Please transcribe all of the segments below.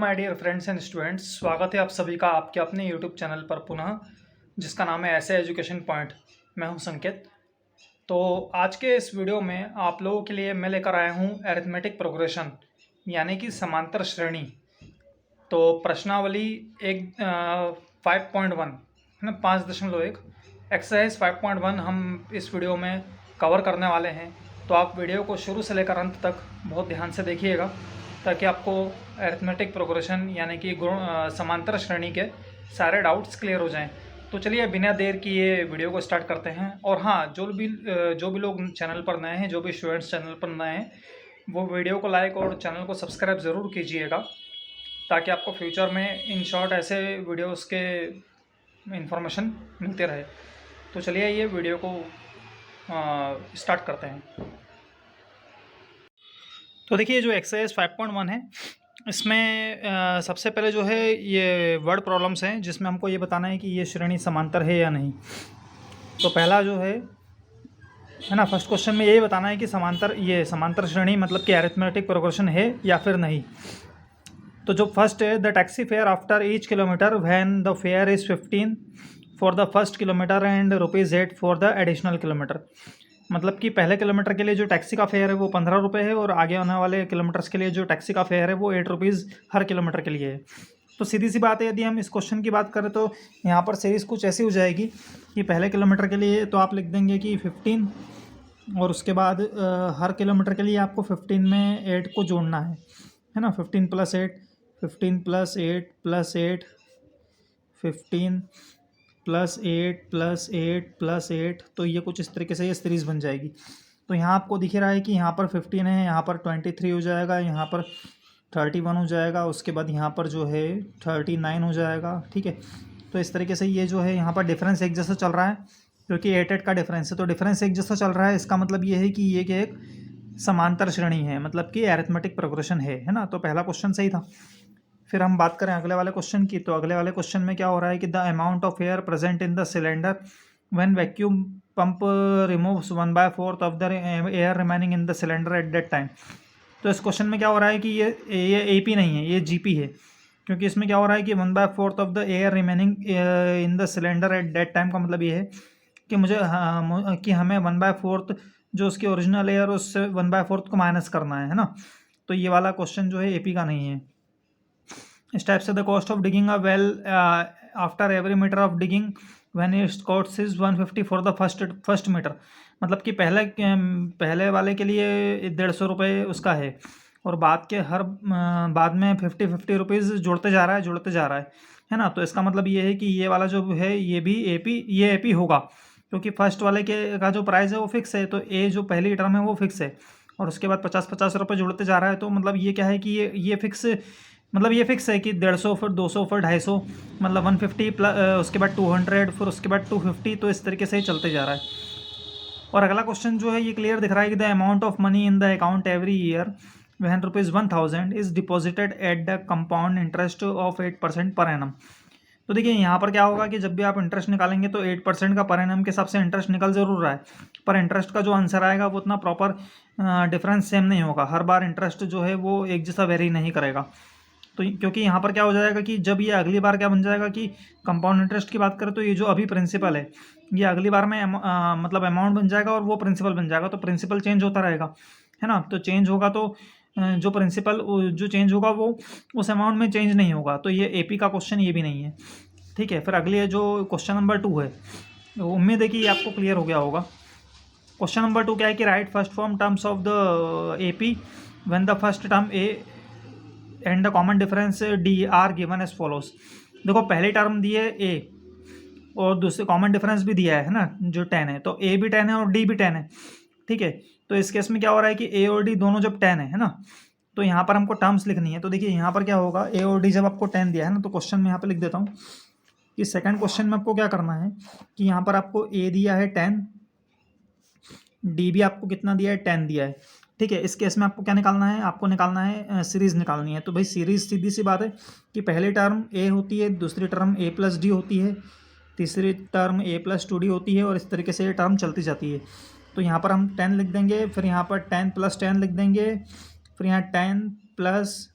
My dear friends and students, स्वागत है आप सभी का आपके अपने यूट्यूब चैनल पर पुनः, जिसका नाम है ऐसे एजुकेशन पॉइंट। मैं हूं संकेत। तो आज के इस वीडियो में आप लोगों के लिए मैं लेकर आया हूं अरिथमेटिक प्रोग्रेशन, यानी कि समांतर श्रेणी। तो प्रश्नावली एक 5.1 है ना, 5.1 एक्सरसाइज 5.1 हम इस वीडियो में कवर करने वाले हैं। तो आप वीडियो को शुरू से लेकर अंत तक बहुत ध्यान से देखिएगा, ताकि आपको अरिथमेटिक प्रोग्रेशन यानी कि समांतर श्रेणी के सारे डाउट्स क्लियर हो जाएं। तो चलिए बिना देर किए वीडियो को स्टार्ट करते हैं। और हाँ, जो भी लोग चैनल पर नए हैं, जो भी स्टूडेंट्स चैनल पर नए हैं, वो वीडियो को लाइक और चैनल को सब्सक्राइब ज़रूर कीजिएगा, ताकि आपको फ्यूचर में इन शॉर्ट ऐसे वीडियोस के इंफॉर्मेशन मिलते रहे। तो चलिए ये वीडियो को स्टार्ट करते हैं। तो देखिए, जो एक्सरसाइज 5.1 है, इसमें सबसे पहले जो है ये वर्ड प्रॉब्लम्स हैं, जिसमें हमको ये बताना है कि ये श्रेणी समांतर है या नहीं। तो पहला जो है ना, फर्स्ट क्वेश्चन में यही बताना है कि समांतर श्रेणी मतलब कि अरिथमेटिक प्रोग्रेशन है या फिर नहीं। तो जो फर्स्ट है, the taxi fare after each kilometre when the fair is 15 for the first kilometre and ₹8 for the additional kilometre. मतलब कि पहले किलोमीटर के लिए जो टैक्सी का फेयर है वो 15 रुपये है, और आगे आने वाले किलोमीटर्स के लिए जो टैक्सी का फेयर है वो ₹8 हर किलोमीटर के लिए है। तो सीधी सी बात है, यदि हम इस क्वेश्चन की बात करें तो यहाँ पर सीरीज़ कुछ ऐसी हो जाएगी कि पहले किलोमीटर के लिए तो आप लिख देंगे कि 15, और उसके बाद हर किलोमीटर के लिए आपको 15 में 8 को जोड़ना है ना। 15 + 8, 15 + 8 + 8, 15 + 8 + 8 + 8, तो ये कुछ इस तरीके से ये सीरीज़ बन जाएगी। तो यहाँ आपको दिख रहा है कि यहाँ पर 15 है, यहाँ पर 23 हो जाएगा, यहाँ पर 31 हो जाएगा, उसके बाद यहाँ पर जो है 39 हो जाएगा। ठीक है, तो इस तरीके से ये जो है यहाँ पर डिफरेंस एक जैसा चल रहा है, क्योंकि 8 का डिफरेंस है। तो डिफरेंस एक जैसा चल रहा है, इसका मतलब ये है कि ये एक समांतर श्रेणी है, मतलब कि अरिथमेटिक प्रोग्रेशन है ना। तो पहला क्वेश्चन सही था। फिर हम बात करें अगले वाले क्वेश्चन की, तो अगले वाले क्वेश्चन में क्या हो रहा है कि the amount of air present in the cylinder when vacuum pump removes 1/4 of the air remaining in the cylinder at that time. तो इस क्वेश्चन में क्या हो रहा है कि ये AP नहीं है, ये GP है, क्योंकि इसमें क्या हो रहा है कि 1/4 of the air remaining in the cylinder at that time का मतलब ये है कि कि हमें 1/4 जो उसकी ओरिजिनल एयर उससे 1/4 को माइनस करना है ना। तो ये वाला क्वेश्चन जो है AP का नहीं है। इस टाइप से the cost of digging a well after every metre of digging when its cost is 150 for the first metre. मतलब कि पहले वाले के लिए 150 रुपये उसका है, और बाद में 50 रुपीज़ जोड़ते जा रहा है ना। तो इसका मतलब ये है कि ये वाला जो है ये भी ये AP होगा, क्योंकि फर्स्ट वाले का जो प्राइस है वो फिक्स है। तो ए जो पहली टर्म है वो फिक्स है, और उसके बाद 50 रुपये जोड़ते जा रहा है। तो मतलब ये क्या है कि ये फिक्स, मतलब ये फिक्स है कि 150, फिर 200, फिर 250, मतलब 150 प्लस, उसके बाद 200, फिर उसके बाद 250। तो इस तरीके से ही चलते जा रहा है। और अगला क्वेश्चन जो है ये क्लियर दिख रहा है कि the amount of money in the account every year when ₹1000 is deposited at the compound interest of 8% per annum. तो देखिए, यहाँ पर क्या होगा कि जब भी आप इंटरेस्ट निकालेंगे तो 8% का पर एनम के हिसाब से इंटरेस्ट निकल जरूर रहा है, पर इंटरेस्ट का जो आंसर आएगा वो उतना प्रॉपर डिफरेंस सेम नहीं होगा। हर बार इंटरेस्ट जो है वो एक जैसा वेरी नहीं करेगा। तो क्योंकि यहाँ पर क्या हो जाएगा कि जब ये अगली बार क्या बन जाएगा कि कंपाउंड इंटरेस्ट की बात करें तो ये जो अभी प्रिंसिपल है, ये अगली बार में मतलब अमाउंट बन जाएगा और वो प्रिंसिपल बन जाएगा। तो प्रिंसिपल चेंज होता रहेगा, है ना। तो चेंज होगा तो जो प्रिंसिपल जो चेंज होगा वो उस अमाउंट में चेंज नहीं होगा। तो ये AP का क्वेश्चन ये भी नहीं है। ठीक है, फिर अगली जो क्वेश्चन नंबर 2 है, उम्मीद है कि ये आपको क्लियर हो गया होगा। क्वेश्चन नंबर 2 क्या है कि write first form terms of the AP when the first term A and the common difference D are given as follows. देखो, पहली टर्म दी है A, और दूसरे कॉमन डिफरेंस भी दिया है ना, जो 10 है। तो A भी 10 है और D भी 10 है। ठीक है, तो इस केस में क्या हो रहा है कि A और D दोनों जब 10 है ना, तो यहाँ पर हमको टर्म्स लिखनी है। तो देखिए, यहाँ पर क्या होगा, A और D जब आपको 10 दिया है ना, तो क्वेश्चन में यहाँ पर लिख देता हूँ कि सेकंड क्वेश्चन में आपको क्या करना है कि यहाँ पर आपको A दिया है 10, D भी आपको कितना दिया है, 10 दिया है। ठीक है, इस केस में आपको क्या निकालना है, आपको निकालना है सीरीज़ निकालनी है। तो भाई सीरीज़ सीधी सी बात है कि पहली टर्म A होती है, दूसरी टर्म A + D होती है, तीसरी टर्म A + 2D होती है, और इस तरीके से ये टर्म चलती जाती है। तो यहाँ पर हम 10 लिख देंगे, फिर यहाँ पर 10 + 10 लिख देंगे, फिर यहाँ 10 +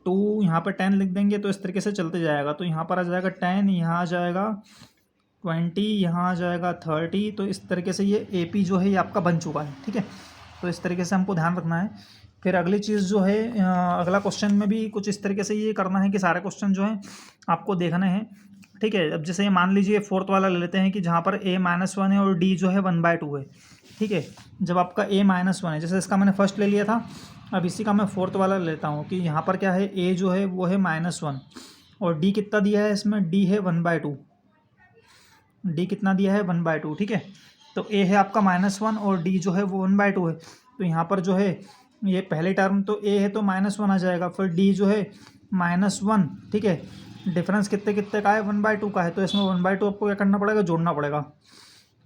2 यहाँ पर 10 लिख देंगे तो इस तरीके से चलते जाएगा। तो यहाँ पर आ जाएगा 10, यहाँ आ जाएगा 20, यहाँ आ जाएगा 30। तो इस तरीके से ये AP जो है ये आपका बन चुका है, ठीक है। तो इस तरीके से हमको ध्यान रखना है। फिर अगली चीज़ जो है अगला क्वेश्चन में भी कुछ इस तरीके से ये करना है कि सारे क्वेश्चन जो हैं आपको देखने हैं, ठीक है। अब जैसे मान लीजिए 4th वाला ले लेते हैं कि जहाँ पर A-1 है और D जो है 1/2 है, ठीक है। जब आपका A-1 है, जैसे इसका मैंने फर्स्ट ले लिया था, अब इसी का मैं 4th वाला लेता हूँ कि यहाँ पर क्या है, A जो है वो है -1 और D कितना दिया है इसमें, D है 1/2। D कितना दिया है 1/2, ठीक है। तो A है आपका -1 और D जो है वो 1/2 है। तो यहाँ पर जो है ये पहले टर्म तो A है तो -1 आ जाएगा, फिर D जो है -1, ठीक है। डिफरेंस कितने कितने का है, 1/2 का है। तो इसमें 1/2 आपको क्या करना पड़ेगा, जोड़ना पड़ेगा।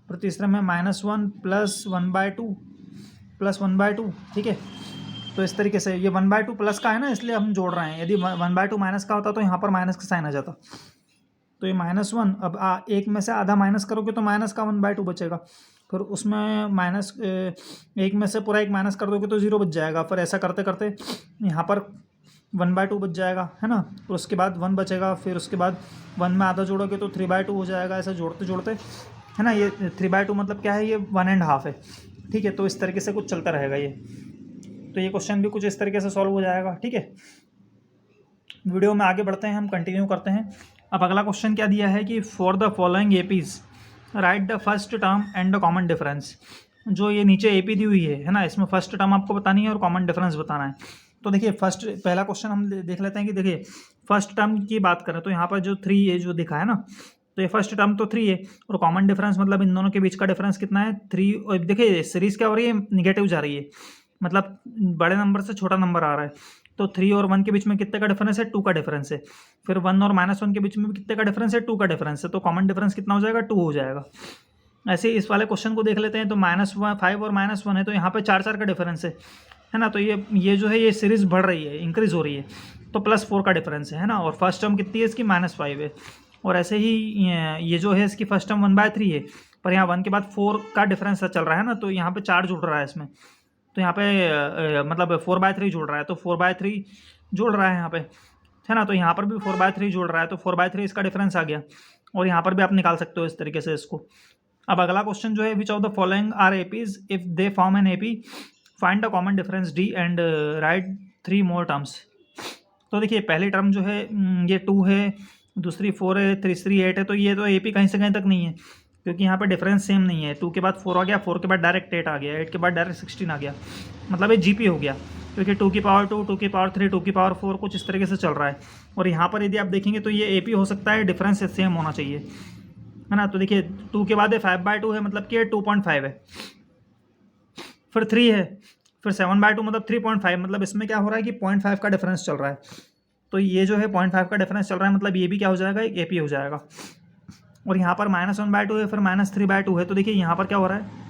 फिर तीसरे में -1 प्लस 1/2 प्लस 1/2, ठीक है। तो इस तरीके से ये 1/2 प्लस का है ना, इसलिए हम जोड़ रहे हैं। यदि 1/2 माइनस का होता तो यहाँ पर माइनस का साइन आ जाता। तो ये -1, अब एक में से आधा माइनस करोगे तो माइनस का 1/2 बचेगा। फिर उसमें माइनस एक में से पूरा एक माइनस कर दोगे तो 0 बच जाएगा। फिर ऐसा करते करते यहाँ पर 1/2 बच जाएगा, है ना। फिर उसके बाद 1 बचेगा, फिर उसके बाद 1 में आधा जोड़ोगे तो 3/2 हो जाएगा। ऐसा जोड़ते जोड़ते, है ना, ये 3/2 मतलब क्या है, ये 1.5 है, ठीक है। तो इस तरीके से कुछ चलता रहेगा ये। तो ये क्वेश्चन भी कुछ इस तरीके से सॉल्व हो जाएगा, ठीक है। वीडियो में आगे बढ़ते हैं, हम कंटिन्यू करते हैं। अब अगला क्वेश्चन क्या दिया है कि for the following APs right the first term and the common difference. जो ये नीचे AP दी हुई है ना, इसमें फर्स्ट टर्म आपको बतानी है और कॉमन डिफरेंस बताना है। तो देखिए पहला क्वेश्चन हम देख लेते हैं कि देखिए फर्स्ट टर्म की बात करें तो यहाँ पर जो 3 है जो दिखा है ना, तो ये फर्स्ट टर्म तो 3 है और कॉमन डिफरेंस मतलब इन दोनों के बीच का डिफरेंस कितना है, 3। और देखिए सीरीज क्या हो रही है, निगेटिव जा रही है, मतलब बड़े नंबर से छोटा नंबर आ रहा है। तो 3 और 1 के बीच में कितने का डिफरेंस है, 2 का डिफरेंस है। फिर 1 और -1 के बीच में कितने का डिफरेंस है, 2 का डिफरेंस है। तो कॉमन डिफरेंस कितना हो जाएगा, 2 हो जाएगा। ऐसे इस वाले क्वेश्चन को देख लेते हैं। तो -5 और -1 है, तो यहाँ पे 4 का डिफरेंस है ना। तो ये जो है ये सीरीज बढ़ रही है, इंक्रीज हो रही है, तो +4 का डिफरेंस है ना। और फर्स्ट टर्म कितनी है इसकी, -5 है। और ऐसे ही ये जो है इसकी फर्स्ट टर्म 1/3 है, पर यहाँ 1 के बाद 4 का डिफरेंस चल रहा है ना, तो यहाँ पे 4 जुड़ रहा है इसमें। तो यहाँ पे मतलब 4/3 जुड़ रहा है, तो 4/3 जुड़ रहा है यहाँ पे, है ना। तो यहाँ पर भी 4/3 जुड़ रहा है, तो 4/3 इसका डिफरेंस आ गया। और यहाँ पर भी आप निकाल सकते हो इस तरीके से इसको। अब अगला क्वेश्चन जो है, which of the following are APs if they form an AP, find the common difference D and write 3 more terms. तो देखिए पहली टर्म जो है ये 2 है, दूसरी 4 है, तीसरी 8 है। तो ये तो AP कहीं से कहीं तक नहीं है, क्योंकि यहाँ पे डिफरेंस सेम नहीं है। 2 के बाद 4 आ गया, 4 के बाद डायरेक्ट 8 आ गया, 8 के बाद डायरेक्ट 16 आ गया, मतलब ये GP हो गया। क्योंकि 2 की पावर 2, 2 की पावर 3, 2 की पावर 4 कुछ इस तरीके से चल रहा है। और यहाँ पर यदि आप देखेंगे तो ये AP हो सकता है, डिफरेंस सेम होना चाहिए, है ना। तो देखिए 2 के बाद 5/2 है, मतलब कि 2.5 है। फिर 3 है, फिर 7/2 मतलब 3.5, मतलब इसमें क्या हो रहा है कि 0.5 का डिफरेंस चल रहा है। तो ये जो है 0.5 का डिफरेंस चल रहा है, मतलब ये भी क्या हो जाएगा, एक AP हो जाएगा। और यहाँ पर -1/2 है, फिर -3/2 है। तो देखिए यहाँ पर क्या हो रहा है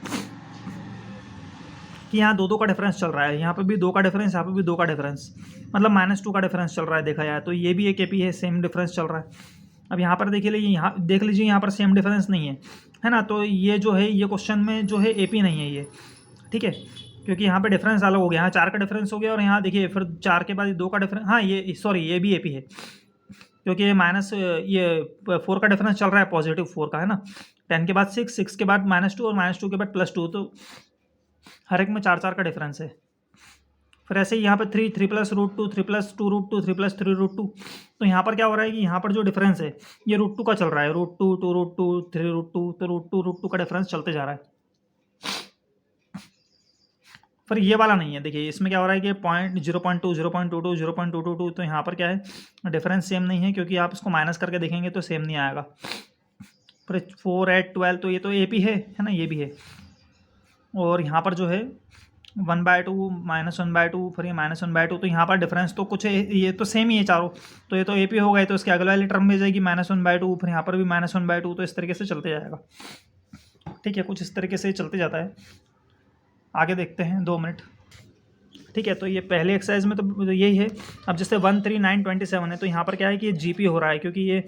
कि यहाँ 2 का डिफरेंस चल रहा है, यहाँ पर भी 2 का डिफरेंस, यहाँ पर भी 2 का डिफरेंस, मतलब -2 का डिफरेंस चल रहा है देखा जाए तो। ये भी एक AP है, सेम डिफरेंस चल रहा है। अब यहाँ पर देखिए, यहाँ देख लीजिए, यहाँ पर सेम डिफरेंस नहीं है ना। तो ये जो है ये क्वेश्चन में जो है AP नहीं है ये, ठीक है, क्योंकि यहाँ पे डिफरेंस अलग हो गया। यहाँ 4 का डिफरेंस हो गया और यहाँ देखिए फिर 4 के बाद 2 का डिफरेंस, हाँ ये सॉरी ये भी AP है, क्योंकि ये 4 का डिफरेंस चल रहा है, +4 का, है ना। 10 के बाद 6, 6 के बाद -2 और -2 के बाद +2, तो हर एक में 4 का डिफरेंस है। फिर ऐसे ही यहाँ पे 3 +√2, 3 +2√2, 3 +3√2। तो यहाँ पर क्या हो रहा है कि यहाँ पर जो डिफरेंस है ये √2 का चल रहा है, √2, 2√2, 3√2, तो √2 का डिफरेंस चलते जा रहा है। फिर ये वाला नहीं है, देखिए इसमें क्या हो रहा है कि 0.2, 0.22, 0.222। तो यहाँ पर क्या है, डिफरेंस सेम नहीं है, क्योंकि आप इसको माइनस करके देखेंगे तो सेम नहीं आएगा। फिर 4, 8, 12, तो ये तो AP है ना, ये भी है। और यहाँ पर जो है 1/2, -1/2, फिर ये -1/2। तो यहाँ पर डिफरेंस तो कुछ है, ये तो सेम ही है चारों। तो ये तो AP हो गए, तो इसके अगले वाली टर्म में जाएगी -1/2, फिर यहाँ पर भी -1/2। तो इस तरीके से चलते जाएगा, ठीक है, कुछ इस तरीके से चलते जाता है। आगे देखते हैं, 2 मिनट, ठीक है। तो ये पहले एक्सरसाइज में तो यही है। अब जैसे 1, 3, 9, 27 है, तो यहाँ पर क्या है कि GP हो रहा है, क्योंकि ये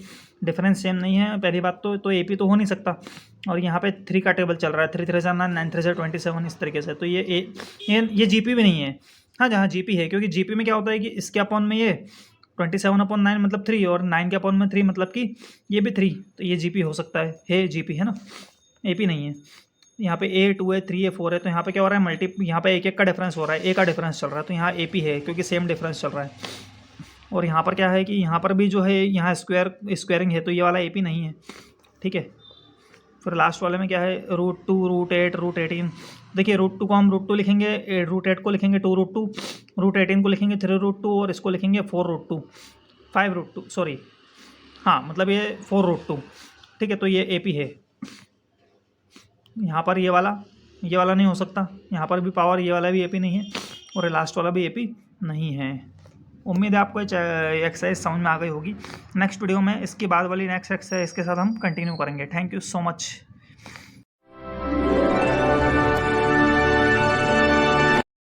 डिफरेंस सेम नहीं है। पहली बात तो AP तो हो नहीं सकता। और यहाँ पे 3 का टेबल चल रहा है, 3 3 9, 9 3 27, इस तरीके से। तो ये GP भी नहीं है हाँ जहाँ जीपी है, क्योंकि जीपी में क्या होता है कि इसके अपॉन में ये 27/9 मतलब 3 और 9 के अपॉन में 3 मतलब कि ये भी 3, तो ये जीपी हो सकता है जीपी है ना, एपी नहीं है। यहाँ पे ए 2 है 3 है 4 है, तो यहाँ पे क्या हो रहा है मल्टी, यहाँ पे एक का डिफरेंस हो रहा है, ए का डिफरेंस चल रहा है, तो यहाँ एपी है क्योंकि सेम डिफरेंस चल रहा है। और यहाँ पर क्या है कि यहाँ पर भी जो है यहाँ स्क्वायरिंग है, तो ये वाला एपी नहीं है, ठीक है। फिर लास्ट वाले में क्या है √2 √8 √18। देखिए √2 को हम √2 लिखेंगे, √8 को लिखेंगे 2√2, √18 को लिखेंगे 3√2 और इसको लिखेंगे 4√2 5√2 सॉरी, हाँ मतलब ये 4√2, ठीक है। तो ये एपी है। यहाँ पर ये वाला नहीं हो सकता, यहाँ पर भी पावर ये वाला भी एपी नहीं है और ये लास्ट वाला भी एपी नहीं है। उम्मीद है आपको एक्सरसाइज समझ में आ गई होगी। नेक्स्ट वीडियो में इसके बाद वाली नेक्स्ट एक्सरसाइज के साथ हम कंटिन्यू करेंगे। Thank you so much.